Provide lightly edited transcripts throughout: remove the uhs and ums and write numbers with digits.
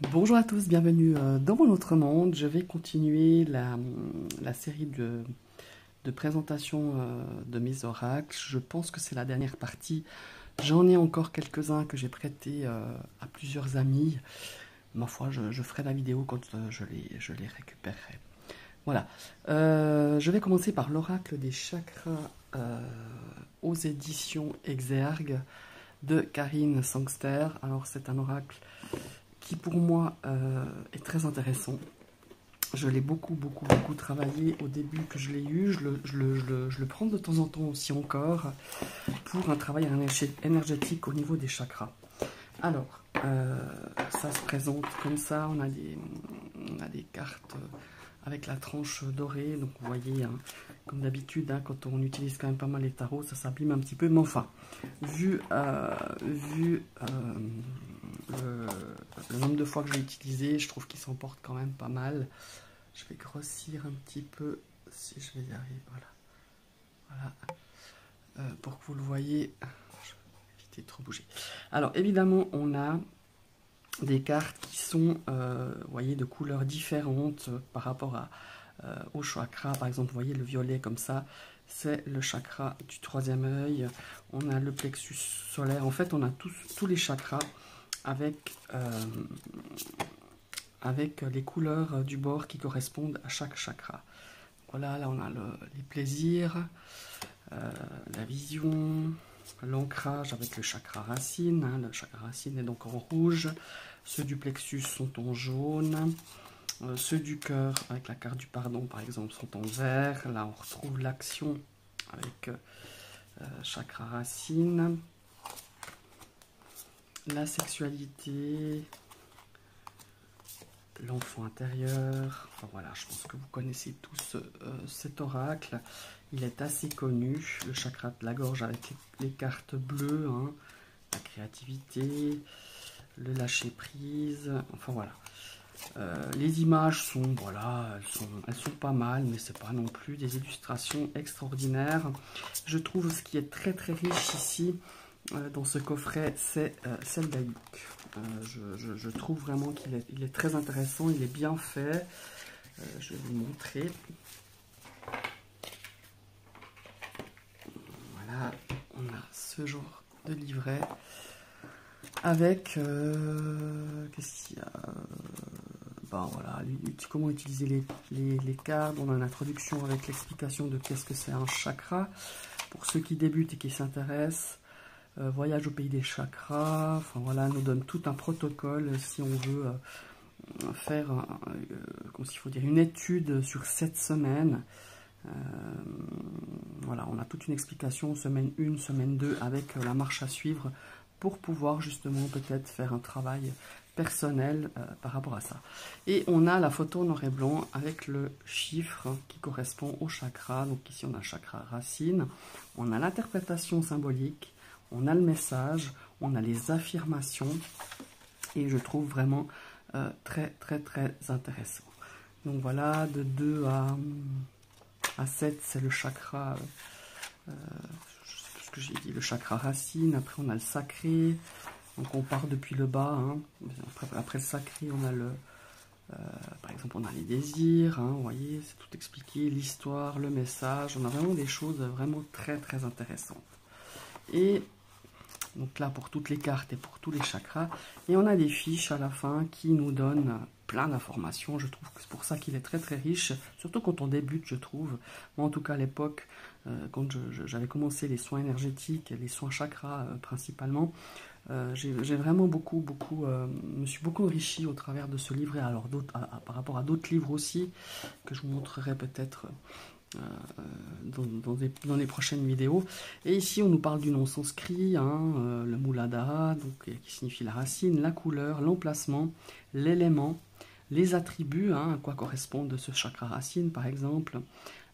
Bonjour à tous, bienvenue dans mon autre monde. Je vais continuer la série de présentation de mes oracles. Je pense que c'est la dernière partie. J'en ai encore quelques-uns que j'ai prêtés à plusieurs amis. Ma foi, je ferai la vidéo quand je les récupérerai. Voilà. Je vais commencer par l'oracle des chakras aux éditions Exergue de Karine Sangster. Alors, c'est un oracle qui pour moi est très intéressant. Je l'ai beaucoup travaillé au début que je l'ai eu. Je le prends de temps en temps aussi encore pour un travail énergétique au niveau des chakras. Alors, ça se présente comme ça. On a des cartes avec la tranche dorée. Donc vous voyez, hein, comme d'habitude, hein, quand on utilise quand même pas mal les tarots, ça s'abîme un petit peu. Mais enfin, vu le nombre de fois que je l'ai utilisé, je trouve qu'il s'en porte quand même pas mal. Je vais grossir un petit peu, si je vais y arriver, voilà. Pour que vous le voyez, je vais éviter de trop bouger. Alors évidemment, on a des cartes qui sont, vous voyez, de couleurs différentes par rapport au chakra. Par exemple, vous voyez le violet comme ça, c'est le chakra du troisième œil. On a le plexus solaire. En fait, on a tous les chakras avec les couleurs du bord qui correspondent à chaque chakra. Voilà, là on a les plaisirs, la vision, l'ancrage avec le chakra racine. Hein, le chakra racine est donc en rouge. Ceux du plexus sont en jaune. Ceux du cœur, avec la carte du pardon par exemple, sont en vert. Là on retrouve l'action avec chakra racine. La sexualité, l'enfant intérieur. Enfin, voilà, je pense que vous connaissez tous cet oracle. Il est assez connu. Le chakra de la gorge avec les cartes bleues, hein, la créativité, le lâcher prise. Enfin voilà. Les images sont, voilà, elles sont pas mal, mais c'est pas non plus des illustrations extraordinaires. Je trouve ce qui est très riche ici dans ce coffret, c'est le guidebook. Je trouve vraiment qu'il est très intéressant, il est bien fait. Je vais vous montrer. Voilà, on a ce genre de livret avec qu'est-ce qu'il y a, ben voilà, comment utiliser les cartes. On a une introduction avec l'explication de qu'est-ce que c'est un chakra pour ceux qui débutent et qui s'intéressent. Voyage au pays des chakras, enfin voilà, nous donne tout un protocole si on veut faire, comment il faut dire, une étude sur 7 semaines. Voilà, on a toute une explication, semaine 1, semaine 2, avec la marche à suivre pour pouvoir justement peut-être faire un travail personnel par rapport à ça. Et on a la photo noir et blanc avec le chiffre qui correspond au chakra. Donc ici on a chakra racine, on a l'interprétation symbolique, on a le message, on a les affirmations, et je trouve vraiment très intéressant. Donc voilà, de 2 à 7, c'est le chakra, je sais plus ce que j'ai dit, le chakra racine. Après on a le sacré, donc on part depuis le bas, hein. Après le sacré on a par exemple on a les désirs, hein, vous voyez, c'est tout expliqué, l'histoire, le message. On a vraiment des choses vraiment très intéressantes. Et donc là pour toutes les cartes et pour tous les chakras, et on a des fiches à la fin qui nous donnent plein d'informations. Je trouve que c'est pour ça qu'il est très riche, surtout quand on débute, je trouve. Moi en tout cas à l'époque, quand j'avais commencé les soins énergétiques, les soins chakras principalement, j'ai vraiment me suis beaucoup enrichi au travers de ce livret, alors par rapport à d'autres livres aussi, que je vous montrerai peut-être dans les prochaines vidéos. Et ici on nous parle du nom sanskrit, hein, le Muladhara, donc, qui signifie la racine, la couleur, l'emplacement, l'élément, les attributs, hein, à quoi correspondent ce chakra racine par exemple,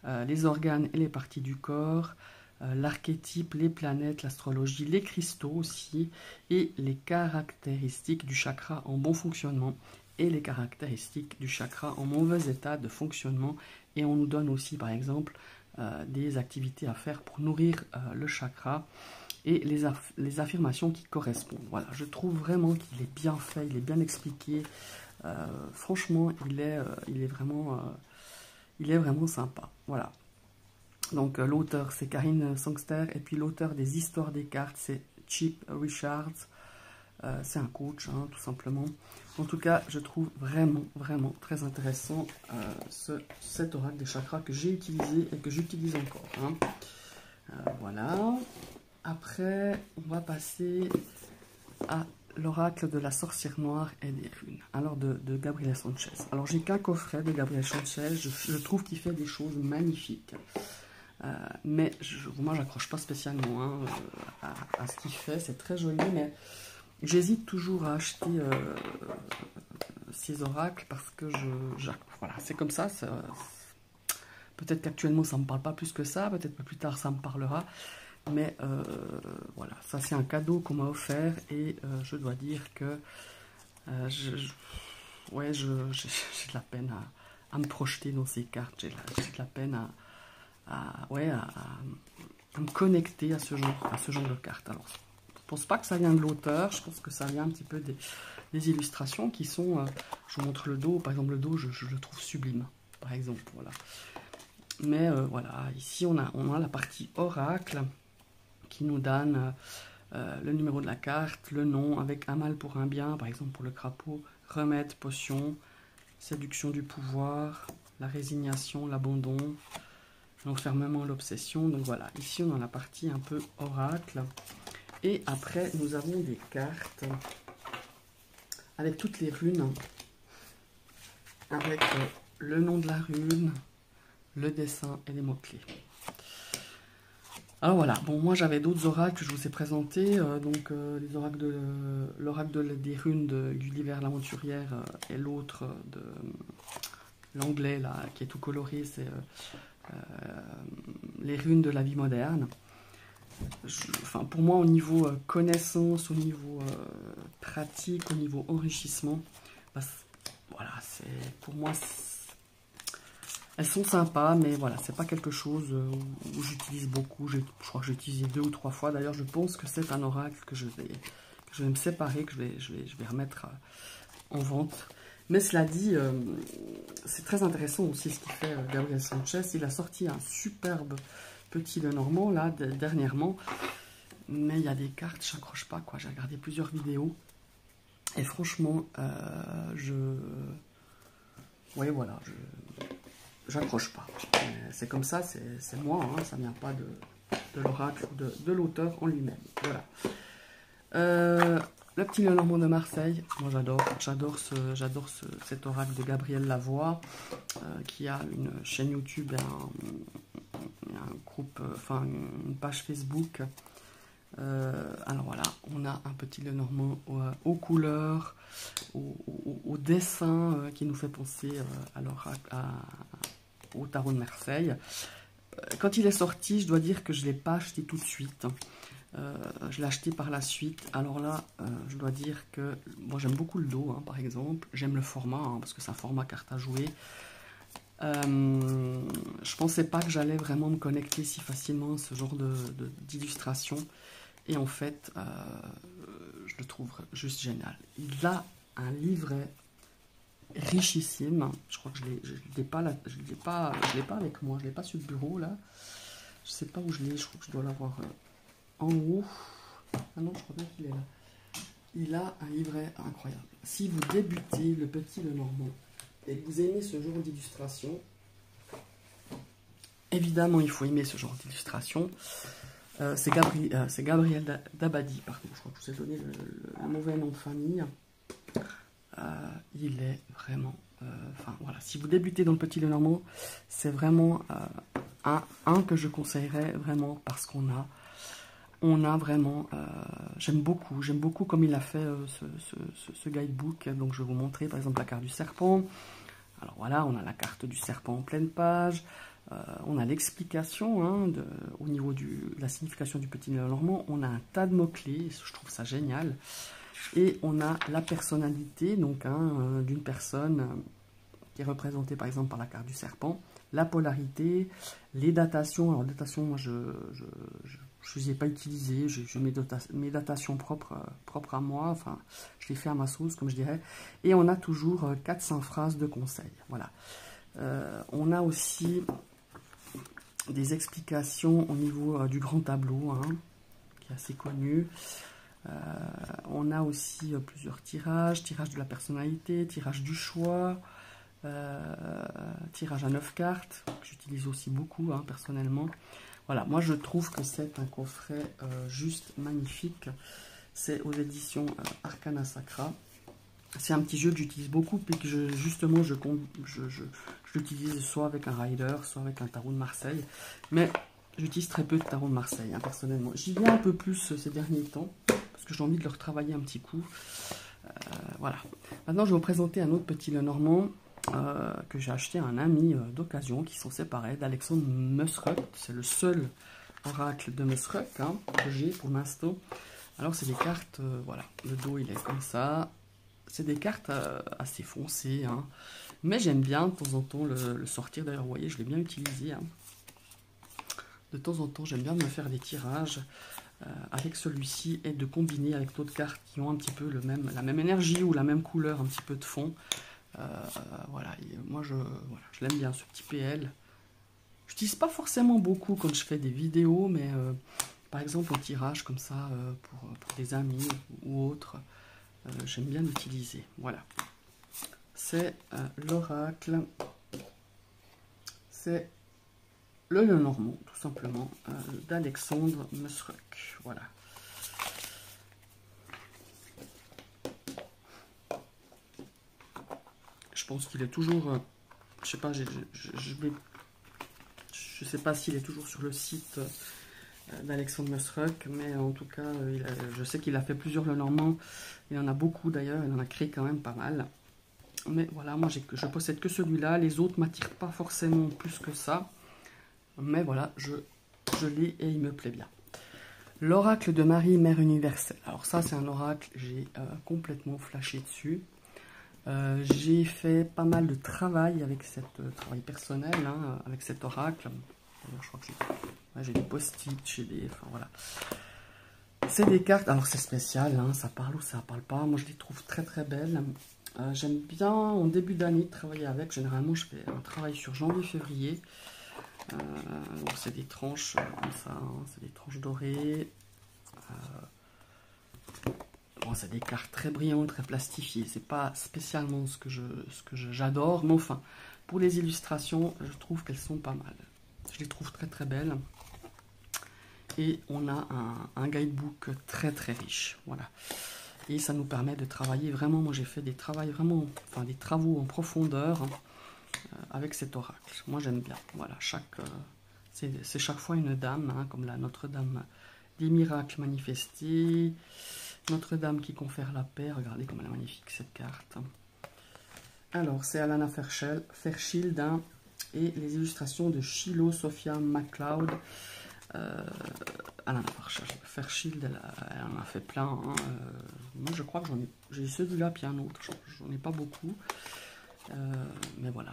les organes et les parties du corps, l'archétype, les planètes, l'astrologie, les cristaux aussi, et les caractéristiques du chakra en bon fonctionnement et les caractéristiques du chakra en mauvais état de fonctionnement. Et on nous donne aussi par exemple des activités à faire pour nourrir le chakra. et les affirmations qui correspondent. Voilà, je trouve vraiment qu'il est bien fait, il est bien expliqué. Franchement, il est vraiment sympa. Voilà. Donc l'auteur c'est Karine Sangster, et puis l'auteur des histoires des cartes c'est Chip Richards. C'est un coach, hein, tout simplement. En tout cas, je trouve vraiment très intéressant cet oracle des chakras que j'ai utilisé et que j'utilise encore. Hein. Voilà. Après, on va passer à l'oracle de la sorcière noire et des runes. Alors, de Gabriel Sanchez. Alors, j'ai qu'un coffret de Gabriel Sanchez. Je trouve qu'il fait des choses magnifiques. Mais moi, j'accroche pas spécialement hein, à ce qu'il fait. C'est très joli, mais j'hésite toujours à acheter ces oracles parce que voilà, c'est comme ça. Peut-être qu'actuellement ça ne me parle pas plus que ça, peut-être que plus tard ça me parlera. Mais voilà, ça c'est un cadeau qu'on m'a offert et je dois dire que j'ai de la peine à me projeter dans ces cartes. J'ai de la peine à me connecter à ce genre de cartes. Alors, je ne pense pas que ça vient de l'auteur, je pense que ça vient un petit peu des illustrations qui sont... je vous montre le dos, par exemple le dos, je le trouve sublime, par exemple, voilà. Mais voilà, ici on a la partie oracle qui nous donne le numéro de la carte, le nom, avec un mal pour un bien, par exemple pour le crapaud, remède, potion, séduction du pouvoir, la résignation, l'abandon, l'enfermement, l'obsession. Donc voilà, ici on a la partie un peu oracle. Et après, nous avons des cartes avec toutes les runes, avec le nom de la rune, le dessin et les mots-clés. Alors voilà, bon, moi j'avais d'autres oracles que je vous ai présentés, donc les oracles l'oracle des runes de Gulliver l'aventurière et l'autre de l'anglais là, qui est tout coloré, c'est les runes de la vie moderne. Enfin, pour moi, au niveau connaissance, au niveau pratique, au niveau enrichissement, bah, voilà, pour moi, elles sont sympas, mais voilà, c'est pas quelque chose où j'utilise beaucoup. Je crois que j'ai utilisé 2 ou 3 fois. D'ailleurs, je pense que c'est un oracle que je vais me séparer, que je vais remettre en vente. Mais cela dit, c'est très intéressant aussi ce qu'il fait Gabriel Sanchez. Il a sorti un superbe petit Lenormand là dernièrement, mais il y a des cartes, j'accroche pas quoi. J'ai regardé plusieurs vidéos et franchement ouais voilà, j'accroche pas. C'est comme ça, c'est moi, hein, ça vient pas de l'oracle, de l'auteur en lui-même. Voilà. Le petit Lenormand de Marseille, moi j'adore cet oracle de Gabriel Lavoie, qui a une chaîne YouTube et un groupe, enfin une page Facebook. Alors voilà, on a un petit Lenormand aux couleurs, au dessin qui nous fait penser au tarot de Marseille. Quand il est sorti, je dois dire que je ne l'ai pas acheté tout de suite. Je l'ai acheté par la suite. Alors là, je dois dire que bon, j'aime beaucoup le dos, hein, par exemple. J'aime le format, hein, parce que c'est un format carte à jouer. Je pensais pas que j'allais vraiment me connecter si facilement à ce genre d'illustration. Et en fait, je le trouve juste génial. Il a un livret richissime. Je crois que je l'ai pas avec moi. Je l'ai pas sur le bureau là. Je sais pas où je l'ai. Je crois que je dois l'avoir en haut. Ah non, je crois bien qu'il est là. Il a un livret incroyable. Si vous débutez le petit Lenormand et que vous aimez ce genre d'illustration, évidemment il faut aimer ce genre d'illustration. C'est Gabriel Dabadi, pardon, je crois que je vous ai donné le mauvais nom de famille. Il est vraiment... enfin voilà, si vous débutez dans le petit Lenormand, c'est vraiment un que je conseillerais vraiment parce qu'on a vraiment... j'aime beaucoup comme il a fait ce guidebook. Donc je vais vous montrer par exemple la carte du serpent. Alors voilà, on a la carte du serpent en pleine page. On a l'explication hein, au niveau de la signification du petit Lenormand. On a un tas de mots-clés, je trouve ça génial. Et on a la personnalité donc hein, d'une personne qui est représentée par exemple par la carte du serpent. La polarité, les datations. Alors datation, moi je je ne les ai pas utilisés, j'ai mes datations propres à moi, enfin, je les fais à ma sauce, comme je dirais. Et on a toujours 400 phrases de conseils, voilà. On a aussi des explications au niveau du grand tableau, hein, qui est assez connu. On a aussi plusieurs tirages de la personnalité, tirage du choix, tirage à 9 cartes, que j'utilise aussi beaucoup, hein, personnellement. Voilà, moi je trouve que c'est un coffret juste magnifique. C'est aux éditions Arcana Sacra. C'est un petit jeu que j'utilise beaucoup, puis que justement je l'utilise soit avec un Rider, soit avec un tarot de Marseille. Mais j'utilise très peu de tarot de Marseille, hein, personnellement. J'y viens un peu plus ces derniers temps, parce que j'ai envie de le retravailler un petit coup. Voilà. Maintenant, je vais vous présenter un autre petit Lenormand que j'ai acheté à un ami d'occasion, qui sont séparés, d'Alexandre Musruck. C'est le seul oracle de Musruck, hein, que j'ai pour l'instant. Alors, c'est des cartes, voilà, le dos il est comme ça. C'est des cartes assez foncées, hein, mais j'aime bien de temps en temps le sortir. D'ailleurs, vous voyez, je l'ai bien utilisé, hein. De temps en temps, j'aime bien me faire des tirages avec celui-ci et de combiner avec d'autres cartes qui ont un petit peu la même énergie ou la même couleur, un petit peu de fond. Voilà, et moi je l'aime bien, ce petit PL. Je n'utilise pas forcément beaucoup quand je fais des vidéos, mais par exemple au tirage comme ça, pour des amis ou autres, j'aime bien l'utiliser. Voilà, c'est l'oracle, c'est le Lenormand, tout simplement, d'Alexandre Musruck. Voilà. Je pense qu'il est toujours, je sais pas, je sais pas s'il est toujours sur le site d'Alexandre Musruck, mais en tout cas, je sais qu'il a fait plusieurs Lenormand. Il en a beaucoup d'ailleurs, il en a créé quand même pas mal. Mais voilà, moi je possède que celui-là, les autres m'attirent pas forcément plus que ça. Mais voilà, je l'ai et il me plaît bien. L'oracle de Marie, Mère universelle. Alors ça, c'est un oracle, j'ai complètement flashé dessus. J'ai fait pas mal de travail avec travail personnel, hein, avec cet oracle. Je crois que j'ai des post-it, j'ai des... Enfin voilà. C'est des cartes, alors c'est spécial, hein, ça parle ou ça parle pas. Moi je les trouve très très belles. J'aime bien en début d'année travailler avec. Généralement je fais un travail sur janvier-février. C'est des tranches comme ça, hein, c'est des tranches dorées. Bon, c'est des cartes très brillantes, très plastifiées. C'est pas spécialement ce que j'adore, mais enfin, pour les illustrations, je trouve qu'elles sont pas mal. Je les trouve très très belles. Et on a un guidebook très très riche, voilà. Et ça nous permet de travailler vraiment. Moi, j'ai fait des travaux en profondeur, hein, avec cet oracle. Moi, j'aime bien. Voilà, c'est chaque fois une dame, hein, comme la Notre-Dame des miracles manifestés, Notre-Dame qui confère la paix. Regardez comme elle est magnifique cette carte. Alors, c'est Alana Fairchild, hein, et les illustrations de Shiloh Sophia MacLeod. Alana Fairchild, elle en a fait plein, hein. Moi je crois que j'ai celui-là puis un autre, j'en ai pas beaucoup, mais voilà,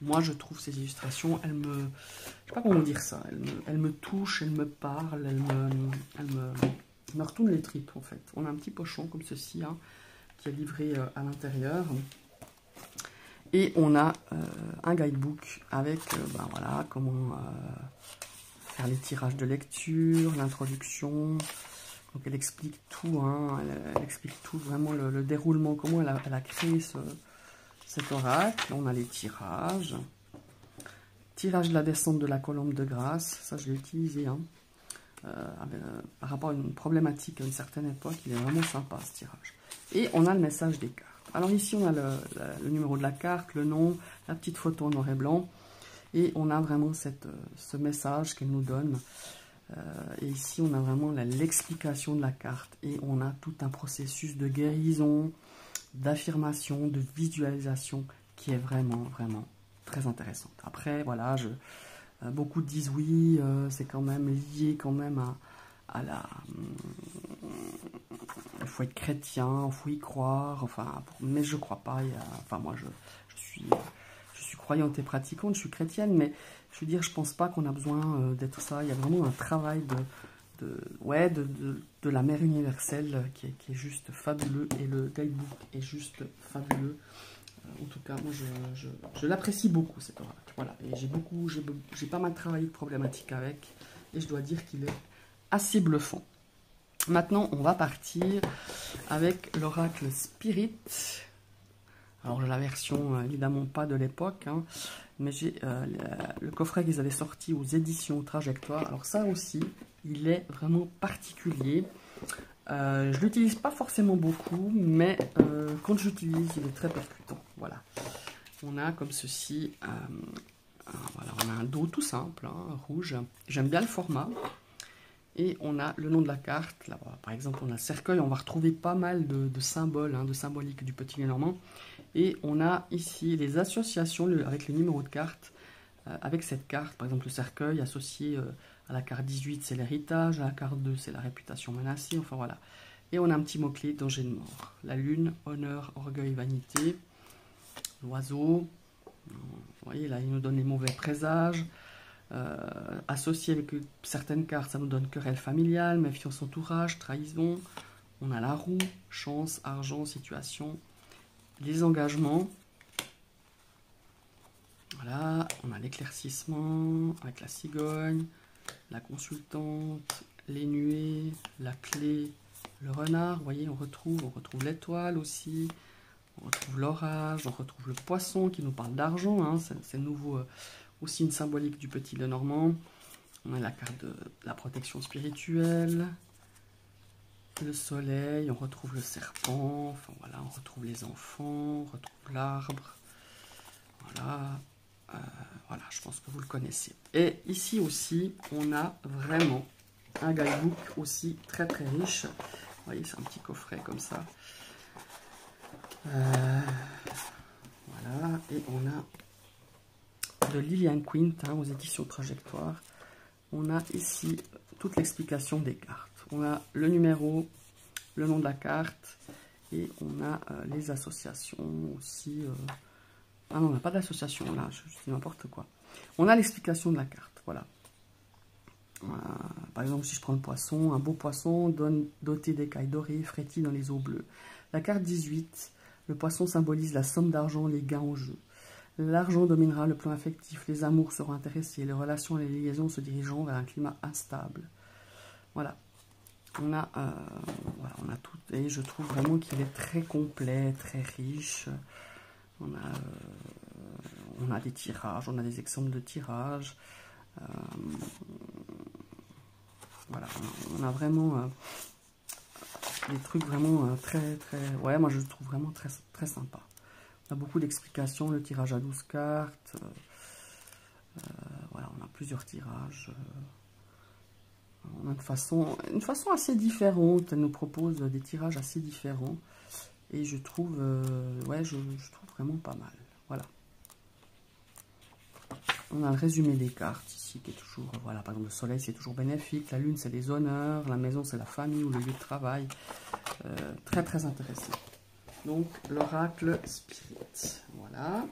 moi je trouve ces illustrations, je sais pas comment dire ça, elles me touchent, elles me parlent, elles me retournent les tripes en fait. On a un petit pochon comme ceci, hein, qui est livré à l'intérieur. Et on a un guidebook avec voilà, comment faire les tirages de lecture, l'introduction. Donc elle explique tout, hein, elle explique tout, vraiment le déroulement, comment elle a créé cet oracle. On a les tirages. Tirage de la descente de la colombe de grâce, ça je l'ai utilisé, hein, par rapport à une problématique à une certaine époque. Il est vraiment sympa ce tirage. Et on a le message des cartes. Alors ici on a le numéro de la carte, le nom, la petite photo en noir et blanc. Et on a vraiment ce message qu'elle nous donne. Et ici on a vraiment l'explication de la carte. Et on a tout un processus de guérison, d'affirmation, de visualisation qui est vraiment, vraiment très intéressant. Après, voilà, beaucoup disent oui, c'est quand même lié quand même à la... Il faut être chrétien, il faut y croire, enfin, mais je crois pas. Enfin, moi, je je suis croyante et pratiquante, je suis chrétienne, mais je veux dire, je pense pas qu'on a besoin d'être ça. Il y a vraiment un travail de la mère universelle qui est juste fabuleux, et le guidebook est juste fabuleux. En tout cas, moi je l'apprécie beaucoup, cet oracle. Voilà, et j'ai pas mal travaillé de problématiques avec, et je dois dire qu'il est assez bluffant. Maintenant, on va partir avec l'oracle Spirit. Alors, la version, évidemment, pas de l'époque, hein, mais j'ai le coffret qu'ils avaient sorti aux éditions Trajectoire. Alors, ça aussi, il est vraiment particulier. Je ne l'utilise pas forcément beaucoup, mais quand j'utilise, il est très percutant. Voilà. On a comme ceci, voilà, on a un dos tout simple, hein, rouge. J'aime bien le format. Et on a le nom de la carte. Là, par exemple, on a le cercueil. On va retrouver pas mal de symboles, hein, de symboliques du petit Lenormand. Et on a ici les associations avec les numéros de carte. Avec cette carte, par exemple, le cercueil associé à la carte 18, c'est l'héritage. À la carte 2, c'est la réputation menacée. Enfin, voilà. Et on a un petit mot-clé, danger de mort. La lune, honneur, orgueil, vanité. L'oiseau. Vous voyez, là, il nous donne les mauvais présages. Associé avec certaines cartes, ça nous donne querelle familiale, méfiance entourage, trahison. On a la roue, chance, argent, situation, les engagements. Voilà, on a l'éclaircissement avec la cigogne, la consultante, les nuées, la clé, le renard. Vous voyez, on retrouve l'étoile aussi, on retrouve l'orage, on retrouve le poisson qui nous parle d'argent, hein, c'est nouveau. Aussi une symbolique du petit Lenormand. On a la carte de la protection spirituelle, le soleil, on retrouve le serpent, enfin voilà, on retrouve les enfants, on retrouve l'arbre. Voilà, voilà, je pense que vous le connaissez. Et ici aussi, on a vraiment un guidebook aussi très très riche. Vous voyez, c'est un petit coffret comme ça. Voilà, et on a de Lilian Quint, hein, aux éditions Trajectoire. On a ici toute l'explication des cartes. On a le numéro, le nom de la carte, et on a les associations aussi. Ah non, on n'a pas d'association là, je dis n'importe quoi. On a l'explication de la carte, voilà. Par exemple, si je prends le poisson, un beau poisson doté d'écailles dorées, frétille dans les eaux bleues. La carte 18, le poisson symbolise la somme d'argent, les gains en jeu. L'argent dominera le plan affectif, les amours seront intéressés, les relations et les liaisons se dirigeront vers un climat instable. Voilà. On a tout, et je trouve vraiment qu'il est très complet, très riche. On a des tirages, on a des exemples de tirages. Voilà, on a vraiment des trucs vraiment très, ouais, moi je le trouve vraiment très, très sympa. On a beaucoup d'explications, le tirage à 12 cartes. Voilà, on a plusieurs tirages. On a une façon assez différente. Elle nous propose des tirages assez différents. Et je trouve, ouais, je trouve vraiment pas mal. Voilà. On a le résumé des cartes ici qui est toujours, voilà, par exemple le soleil c'est toujours bénéfique, la lune c'est les honneurs, la maison c'est la famille ou le lieu de travail. Très très intéressant. Donc l'oracle Spirit, voilà.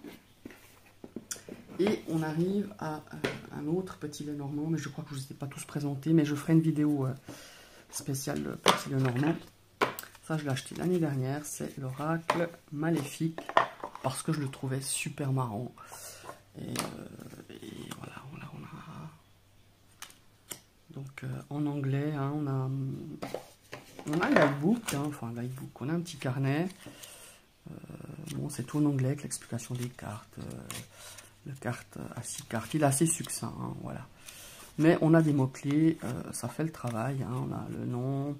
Et on arrive à un autre petit Lenormand, mais je crois que je ne vous ai pas tous présentés, mais je ferai une vidéo spéciale petit Lenormand. Ça je l'ai acheté l'année dernière, c'est l'oracle Maléfique, parce que je le trouvais super marrant. Et voilà, on a donc en anglais, hein, on a un guidebook, hein, enfin un guidebook, on a un petit carnet. Bon, c'est tout en anglais avec l'explication des cartes. Le carte à 6 cartes, il est assez succinct, hein, voilà. Mais on a des mots-clés, ça fait le travail, hein, on a le nom,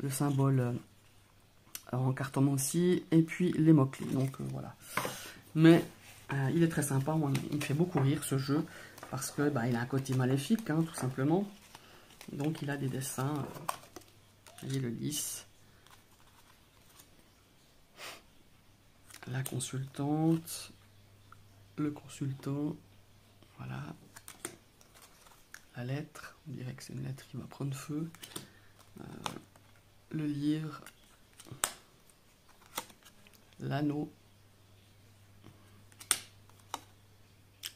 le symbole en cartomancie, et puis les mots-clés, donc voilà. Mais il est très sympa, moi, il me fait beaucoup rire ce jeu, parce que il a un côté maléfique, hein, tout simplement. Donc il a des dessins, vous voyez le lys. La consultante, le consultant, voilà. La lettre, on dirait que c'est une lettre qui va prendre feu. Le livre, l'anneau,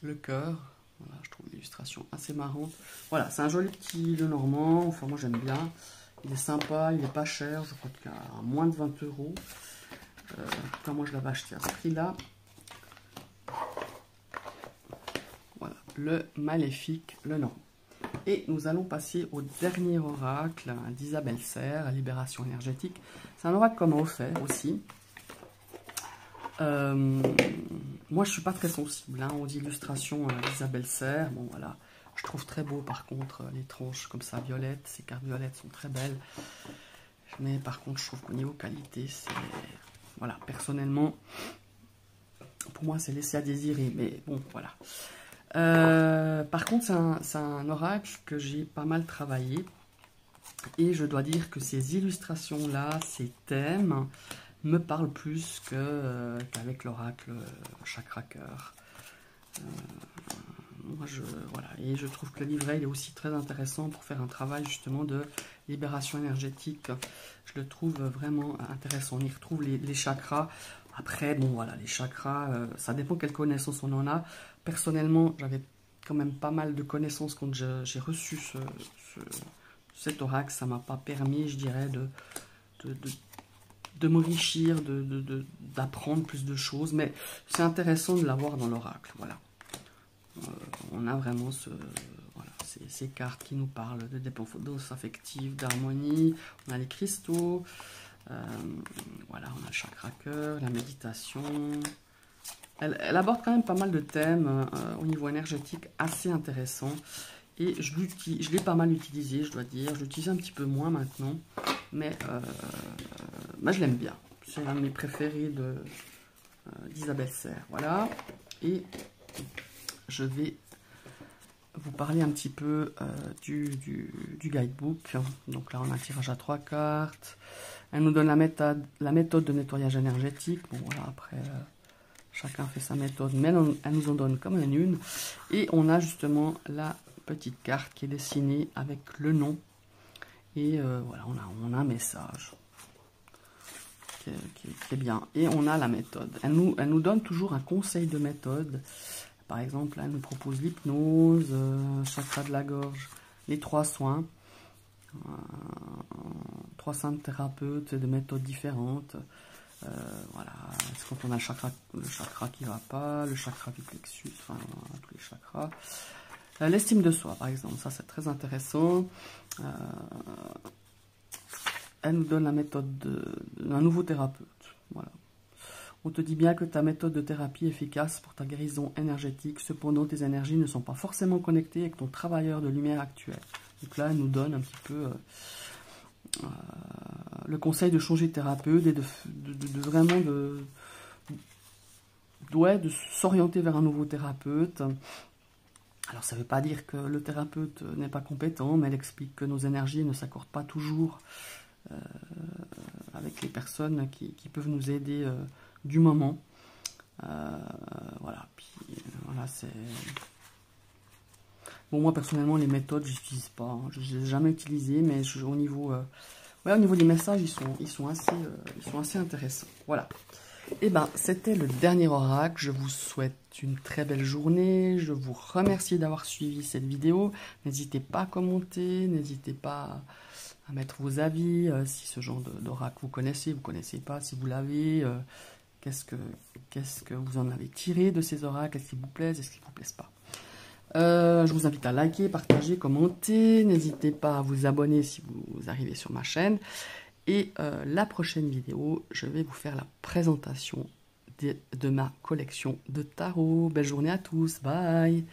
le cœur. Voilà, je trouve l'illustration assez marrante. Voilà, c'est un joli petit Lenormand. Enfin, moi j'aime bien. Il est sympa, il n'est pas cher. Je crois qu'il a moins de 20 €. En tout cas, moi je l'avais acheté à ce prix-là. Voilà, le Maléfique Lenormand. Et nous allons passer au dernier oracle d'Isabelle Serres, Libération énergétique. C'est un oracle qu'on m'a offert aussi. Moi, je ne suis pas très sensible aux illustrations d'Isabelle Serres. Bon, voilà. Je trouve très beau, par contre, les tranches comme ça, violettes. Ces cartes violettes sont très belles. Mais par contre, je trouve qu'au niveau qualité, c'est... Voilà, personnellement, pour moi, c'est laissé à désirer. Mais bon, voilà. Par contre, c'est un oracle que j'ai pas mal travaillé. Et je dois dire que ces illustrations-là, ces thèmes, me parlent plus qu'avec l'oracle Chakra Cœur. Voilà. Et je trouve que le livret il est aussi très intéressant pour faire un travail justement de libération énergétique. Je le trouve vraiment intéressant. On y retrouve les chakras. Après, bon voilà, les chakras, ça dépend quelles connaissances on en a. Personnellement, j'avais quand même pas mal de connaissances quand j'ai reçu cet oracle. Ça m'a pas permis, je dirais, de m'enrichir, d'apprendre plus de choses. Mais c'est intéressant de l'avoir dans l'oracle. Voilà. On a vraiment voilà, ces cartes qui nous parlent de dépendance affective, d'harmonie. On a les cristaux. Voilà, on a le chakra cœur, la méditation. Elle aborde quand même pas mal de thèmes au niveau énergétique assez intéressants. Et je l'ai pas mal utilisé, je dois dire. Je l'utilise un petit peu moins maintenant. Mais je l'aime bien. C'est un de mes préférés d'Isabelle Serres. Voilà. Et je vais vous parler un petit peu du guidebook. Donc là, on a un tirage à 3 cartes. Elle nous donne la méthode de nettoyage énergétique. Bon, voilà, après, chacun fait sa méthode, mais elle nous en donne quand même une. Et on a justement la petite carte qui est dessinée avec le nom. Et voilà, on a un message qui est bien. Et on a la méthode. Elle nous donne toujours un conseil de méthode. Par exemple, là, elle nous propose l'hypnose, chakra de la gorge, les 3 soins, 3 simples thérapeutes de méthodes différentes. Voilà, c'est quand on a le chakra qui ne va pas, le chakra du plexus, enfin, tous les chakras. L'estime de soi, par exemple, ça c'est très intéressant. Elle nous donne la méthode d'un nouveau thérapeute. Voilà. On te dit bien que ta méthode de thérapie est efficace pour ta guérison énergétique. Cependant, tes énergies ne sont pas forcément connectées avec ton travailleur de lumière actuel. Donc là, elle nous donne un petit peu le conseil de changer de thérapeute et de vraiment de s'orienter vers un nouveau thérapeute. Alors, ça ne veut pas dire que le thérapeute n'est pas compétent, mais elle explique que nos énergies ne s'accordent pas toujours avec les personnes qui peuvent nous aider du moment. Voilà, puis voilà, c'est... Bon, moi, personnellement, les méthodes, je n'utilise pas. Hein. Je ne les ai jamais utilisées, mais au niveau des messages, ils sont assez intéressants. Voilà. Et ben, c'était le dernier oracle. Je vous souhaite une très belle journée. Je vous remercie d'avoir suivi cette vidéo. N'hésitez pas à commenter, n'hésitez pas à mettre vos avis. Si ce genre d'oracle vous connaissez pas, si vous l'avez, qu'est-ce que vous en avez tiré de ces oracles? Est-ce qu'ils vous plaisent, est-ce qu'ils ne vous plaisent pas? Je vous invite à liker, partager, commenter. N'hésitez pas à vous abonner si vous arrivez sur ma chaîne. Et la prochaine vidéo, je vais vous faire la présentation de ma collection de tarot. Belle journée à tous, bye!